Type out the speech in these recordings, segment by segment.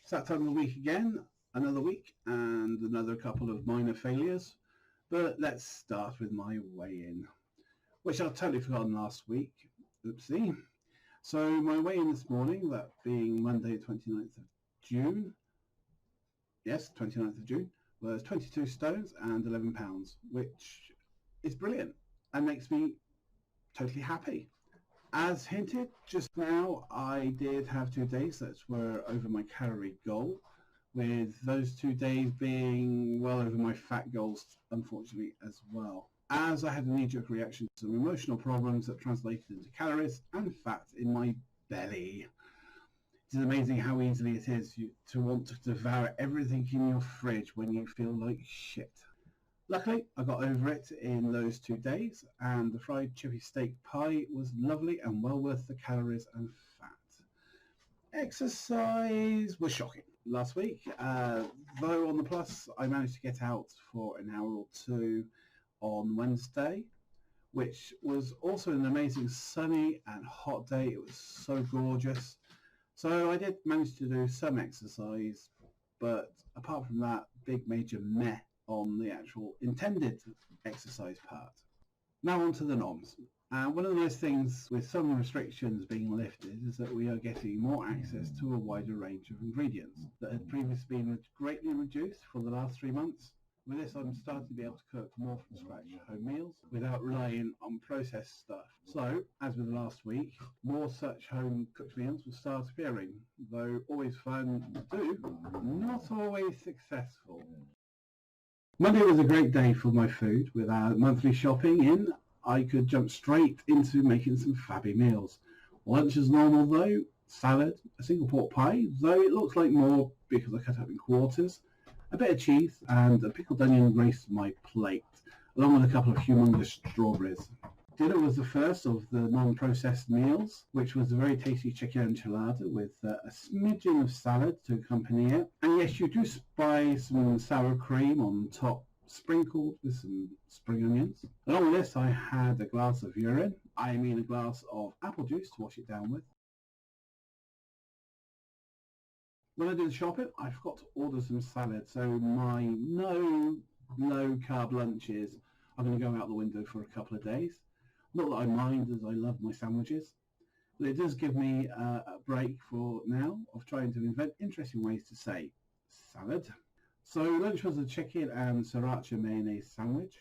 It's that time of the week again, another week and another couple of minor failures. But let's start with my weigh-in, which I've totally forgotten last week. Oopsie. So my weigh-in this morning, that being Monday 29th of June, yes, 29th of June, was 22 stones and 11 pounds, which is brilliant and makes me totally happy. As hinted just now, I did have 2 days that were over my calorie goal, with those 2 days being well over my fat goals, unfortunately, as well. As I had a knee-jerk reaction to some emotional problems that translated into calories and fat in my belly. It is amazing how easily it is to want to devour everything in your fridge when you feel like shit. Luckily, I got over it in those 2 days, and the fried chippy steak pie was lovely and well worth the calories and fat. Exercise was shocking last week, though on the plus I managed to get out for an hour or two on Wednesday, which was also an amazing sunny and hot day. It was so gorgeous. So I did manage to do some exercise, but apart from that, big major meh on the actual intended exercise part. Now on to the noms. One of the nice things with some restrictions being lifted is that we are getting more access to a wider range of ingredients that had previously been greatly reduced for the last 3 months. With this, I'm starting to be able to cook more from scratch home meals without relying on processed stuff. So, as with last week, more such home cooked meals will start appearing, though always fun to do, not always successful. Monday was a great day for my food. With our monthly shopping in, I could jump straight into making some fabby meals. Lunch as normal though, salad, a single pork pie, though it looks like more because I cut up in quarters, a bit of cheese and a pickled onion graced my plate, along with a couple of humongous strawberries. Dinner was the first of the non-processed meals, which was a very tasty chicken enchilada with a smidgen of salad to accompany it. And yes, you do spy some sour cream on top, sprinkled with some spring onions. Along with this, I had a glass of urine, I mean a glass of apple juice to wash it down with. When I did the shopping, I forgot to order some salad, so my no low-carb lunches are going to go out the window for a couple of days. Not that I mind, as I love my sandwiches, but it does give me a break for now of trying to invent interesting ways to say salad. So lunch was a chicken and sriracha mayonnaise sandwich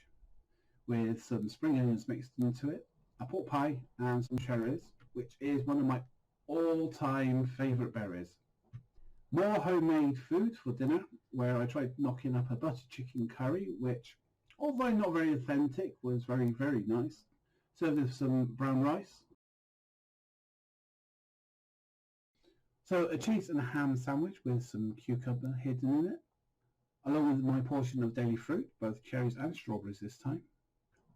with some spring onions mixed into it, a pork pie and some cherries, which is one of my all-time favourite berries. More homemade food for dinner, where I tried knocking up a butter chicken curry, which, although not very authentic, was very, very nice. Served with some brown rice. So a cheese and a ham sandwich with some cucumber hidden in it, along with my portion of daily fruit, both cherries and strawberries this time.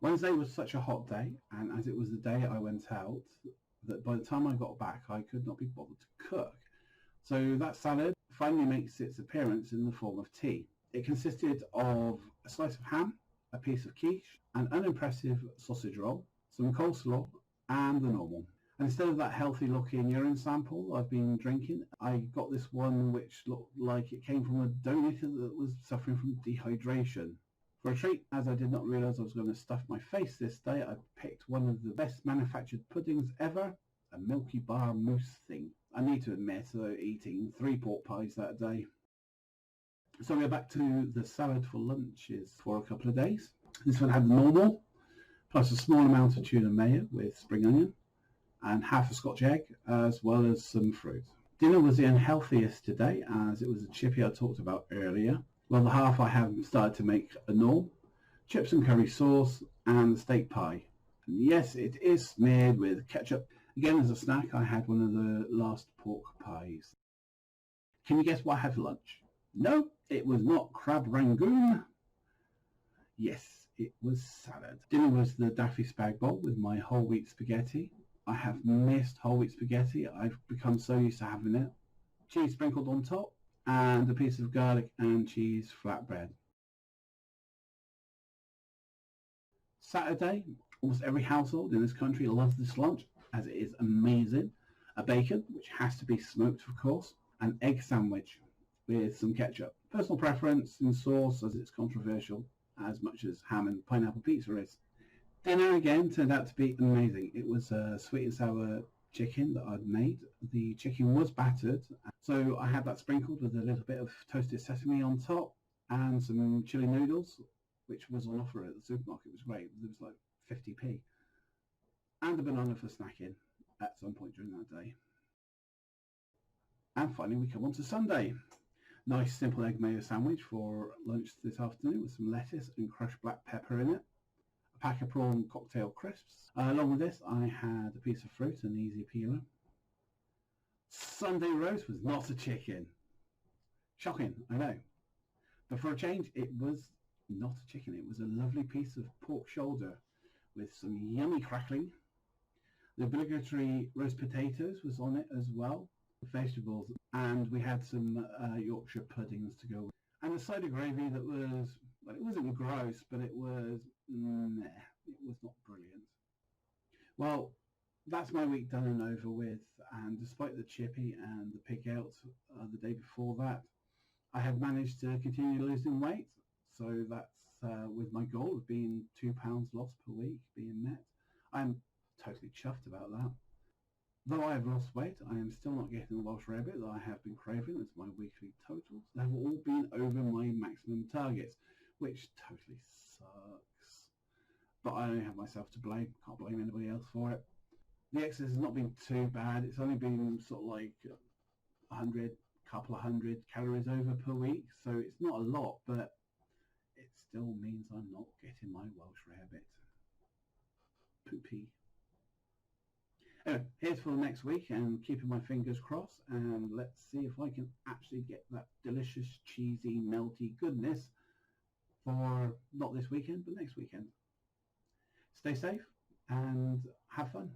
Wednesday was such a hot day, and as it was the day I went out, that by the time I got back I could not be bothered to cook. So that salad finally makes its appearance in the form of tea. It consisted of a slice of ham, a piece of quiche, an unimpressive sausage roll, some coleslaw, and the normal. And instead of that healthy looking urine sample I've been drinking, I got this one which looked like it came from a donator that was suffering from dehydration. For a treat, as I did not realise I was going to stuff my face this day, I picked one of the best manufactured puddings ever, a Milky Bar mousse thing. I need to admit, though, eating 3 pork pies that day. So we're back to the salad for lunches for a couple of days. This one had the normal, plus a small amount of tuna mayo with spring onion, and half a Scotch egg, as well as some fruit. Dinner was the unhealthiest today, as it was the chippy I talked about earlier. Well, the half I have started to make a norm, chips and curry sauce, and the steak pie. And yes, it is smeared with ketchup. Again, as a snack, I had one of the last pork pies. Can you guess what I had for lunch? No, it was not crab rangoon. Yes, it was salad. Dinner was the Daffy spag bowl with my whole wheat spaghetti. I have missed whole wheat spaghetti. I've become so used to having it. Cheese sprinkled on top, and a piece of garlic and cheese flatbread. Saturday, almost every household in this country loves this lunch, as it is amazing. A bacon, which has to be smoked of course, an egg sandwich, with some ketchup. Personal preference in sauce, as it's controversial as much as ham and pineapple pizza is. Dinner again turned out to be amazing. It was a sweet and sour chicken that I'd made. The chicken was battered, so I had that sprinkled with a little bit of toasted sesame on top and some chili noodles, which was on offer at the supermarket. It was great. It was like 50p. And a banana for snacking at some point during that day. And finally we come on to Sunday. Nice simple egg mayo sandwich for lunch this afternoon with some lettuce and crushed black pepper in it. A pack of prawn cocktail crisps. Along with this I had a piece of fruit and easy peeler. Sunday roast was not a chicken. Shocking, I know. But for a change it was not a chicken. It was a lovely piece of pork shoulder with some yummy crackling. The obligatory roast potatoes was on it as well, vegetables, and we had some Yorkshire puddings to go with. And a side of gravy that was, well, it wasn't gross, but it was, meh, it was not brilliant. Well, that's my week done and over with, and despite the chippy and the pig out the day before that, I have managed to continue losing weight, so that's with my goal of being £2 lost per week being met. I'm totally chuffed about that. Though I have lost weight, I am still not getting the Welsh rarebit that I have been craving as my weekly totals. They have all been over my maximum targets, which totally sucks. But I only have myself to blame. Can't blame anybody else for it. The exercise has not been too bad. It's only been sort of like 100, couple of hundred calories over per week, so it's not a lot, but it still means I'm not getting my Welsh rarebit. Poopy. Anyway, here's for next week, and keeping my fingers crossed, and let's see if I can actually get that delicious, cheesy, melty goodness for not this weekend, but next weekend. Stay safe and have fun.